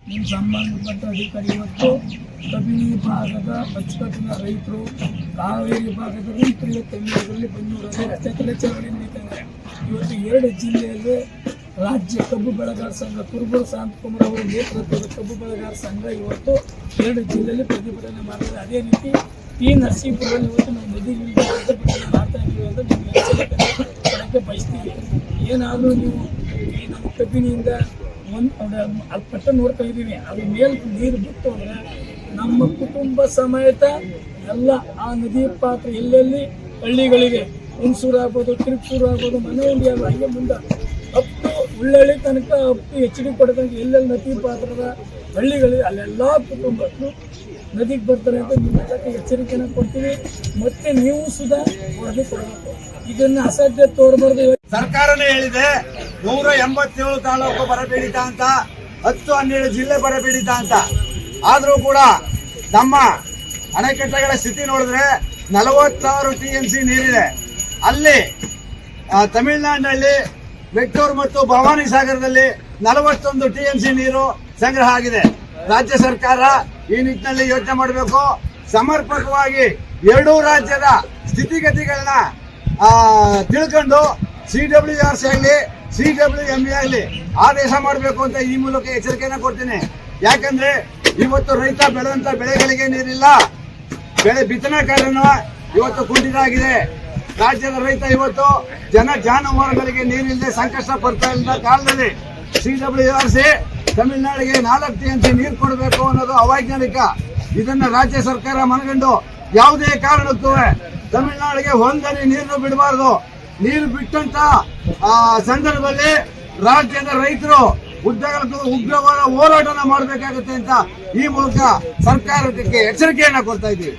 ನಿಮ್ಮ ಸಂಬಂಧಪಟ್ಟ ಅಧಿಕಾರಿ ಇವತ್ತು ಕಬಿನಿ ಭಾಗದ ಅಚ್ಚುಕಟ್ಟಿನ ರೈತರು, ಕಾವೇರಿ ಭಾಗದ ರೈತರು ತಮಿಳುನಾಡಲ್ಲಿ ಬೆಂಗಳೂರಲ್ಲಿ ರಸ್ತೆ ತಡೆ ಚಳವಳಿ ನಡೀತಾರೆ. ಇವತ್ತು 2 ಜಿಲ್ಲೆಯಲ್ಲಿ ರಾಜ್ಯ ಕಬ್ಬು ಬೆಳೆಗಾರ ಸಂಘ ಕುರುಬೂರು ಶಾಂತಕುಮಾರ್ ಅವರ ನೇತೃತ್ವದ ಕಬ್ಬು ಬೆಳೆಗಾರ ಸಂಘ ಇವತ್ತು 2 ಜಿಲ್ಲೆಯಲ್ಲಿ ಪ್ರತಿಭಟನೆ ಮಾಡಿದೆ. ಅದೇ ರೀತಿ ಈ ನರಸೀಪುರದಲ್ಲಿ ಇವತ್ತು ನಾವು ನದಿಗಳಿಂದ ಪ್ರತಿಭಟನೆ ಮಾಡ್ತಾ ಇದ್ದೀವಿ ಅಂತ ನಿಮಗೆ ಎಚ್ಚರಿಕೆ ಬಯಸ್ತೀವಿ. ಏನಾದರೂ ನೀವು ಈ ನಮ್ಮ ಕಬ್ಬಿನಿಂದ ಅಲ್ಲಿ ಪಟ್ಟ ನೋಡ್ತಾ ಇದ್ದೀವಿ, ಅದ್ರ ಮೇಲೆ ನೀರು ಬಿಟ್ಟು ಅಂದರೆ ನಮ್ಮ ಕುಟುಂಬ ಸಮೇತ ಎಲ್ಲ ಆ ನದಿ ಪಾತ್ರ ಎಲ್ಲೆಲ್ಲಿ ಹಳ್ಳಿಗಳಿಗೆ ಹುಣಸೂರು ಆಗ್ಬೋದು, ತಿರುಪೂರು ಆಗ್ಬೋದು, ಮನೆಯಲ್ಲಿ ಆಗ್ಬೋದು, ಹಂಗೆ ಮುಂದೆ ಅಪ್ಪು ಉಳ್ಳಳ್ಳಿ ತನಕ ಅಪ್ಪು HD ಕೊಡತನಕ ಎಲ್ಲೆಲ್ಲಿ ನದಿ ಪಾತ್ರದ ಹಳ್ಳಿಗಳಿಗೆ ಅಲ್ಲೆಲ್ಲ ಕುಟುಂಬಕ್ಕೂ ನದಿಗೆ ಬರ್ತಾರೆ ಅಂತ ನಿಮ್ಮೆಲ್ಲಕ್ಕೆ ಎಚ್ಚರಿಕೆಯನ್ನು ಕೊಡ್ತೀವಿ. ಮತ್ತೆ ನೀವು ಸುಧಾ ವರದಿ ಕೊಡಬೇಕು. ಇದನ್ನ ಅಸಾಧ್ಯ ತೋರಬಾರ್ದು. ಸರ್ಕಾರನೇ ಹೇಳಿದೆ 187 ತಾಲೂಕು ಬರಪೀಡಿತ ಅಂತ, 10-12 ಜಿಲ್ಲೆ ಬರಪೀಡಿತ ಅಂತ. ಆದ್ರೂ ಕೂಡ ನಮ್ಮ ಅಣೆಕಟ್ಟೆಗಳ ಸ್ಥಿತಿ ನೋಡಿದ್ರೆ 46 TMC ನೀರಿದೆ. ಅಲ್ಲಿ ತಮಿಳುನಾಡಿನಲ್ಲಿ ವೆಟ್ಟೂರು ಮತ್ತು ಭವಾನಿ ಸಾಗರದಲ್ಲಿ 41 TMC ನೀರು ಸಂಗ್ರಹ ಆಗಿದೆ. ರಾಜ್ಯ ಸರ್ಕಾರ ಈ ನಿಟ್ಟಿನಲ್ಲಿ ಯೋಚನೆ ಮಾಡಬೇಕು. ಸಮರ್ಪಕವಾಗಿ ಎರಡೂ ರಾಜ್ಯದ ಸ್ಥಿತಿಗತಿಗಳನ್ನ ತಿಳ್ಕೊಂಡು CWRC ಆಗಲಿ CWME ಆಗಲಿ ಆದೇಶ ಮಾಡಬೇಕು ಅಂತ ಈ ಮೂಲಕ ಎಚ್ಚರಿಕೆಯನ್ನು ಕೊಡ್ತೀನಿ. ಯಾಕಂದ್ರೆ ಇವತ್ತು ರೈತ ಬೆಳೆದಂತ ಬೆಳೆಗಳಿಗೆ ನೀರಿಲ್ಲ, ಬೆಳೆ ಬಿತ್ತನೆ ಕಾರ್ಯನ ಇವತ್ತು ಕುಂಠಿತ ಆಗಿದೆ. ರಾಜ್ಯದ ರೈತ ಇವತ್ತು ಜಾನುವಾರುಗಳಿಗೆ ನೀರಿಲ್ಲದೆ ಸಂಕಷ್ಟ ಪಡ್ತಾ ಇದ್ದ ಕಾಲದಲ್ಲಿ CWRC ತಮಿಳುನಾಡಿಗೆ 4 TMC ನೀರು ಕೊಡಬೇಕು ಅನ್ನೋದು ಅವೈಜ್ಞಾನಿಕ. ಇದನ್ನ ರಾಜ್ಯ ಸರ್ಕಾರ ಮನಗಂಡು ಯಾವುದೇ ಕಾರಣಕ್ಕೂ ತಮಿಳುನಾಡಿಗೆ ಒಂದನೇ ನೀರನ್ನು ಬಿಡಬಾರದು. ನೀರು ಬಿಟ್ಟಂತ ಸಂದರ್ಭದಲ್ಲಿ ರಾಜ್ಯದ ರೈತರು ಉಗ್ರವಾದ ಹೋರಾಟನ ಮಾಡಬೇಕಾಗುತ್ತೆ ಅಂತ ಈ ಮೂಲಕ ಸರ್ಕಾರಕ್ಕೆ ಎಚ್ಚರಿಕೆಯನ್ನ ಕೊಡ್ತಾ ಇದ್ದೀವಿ.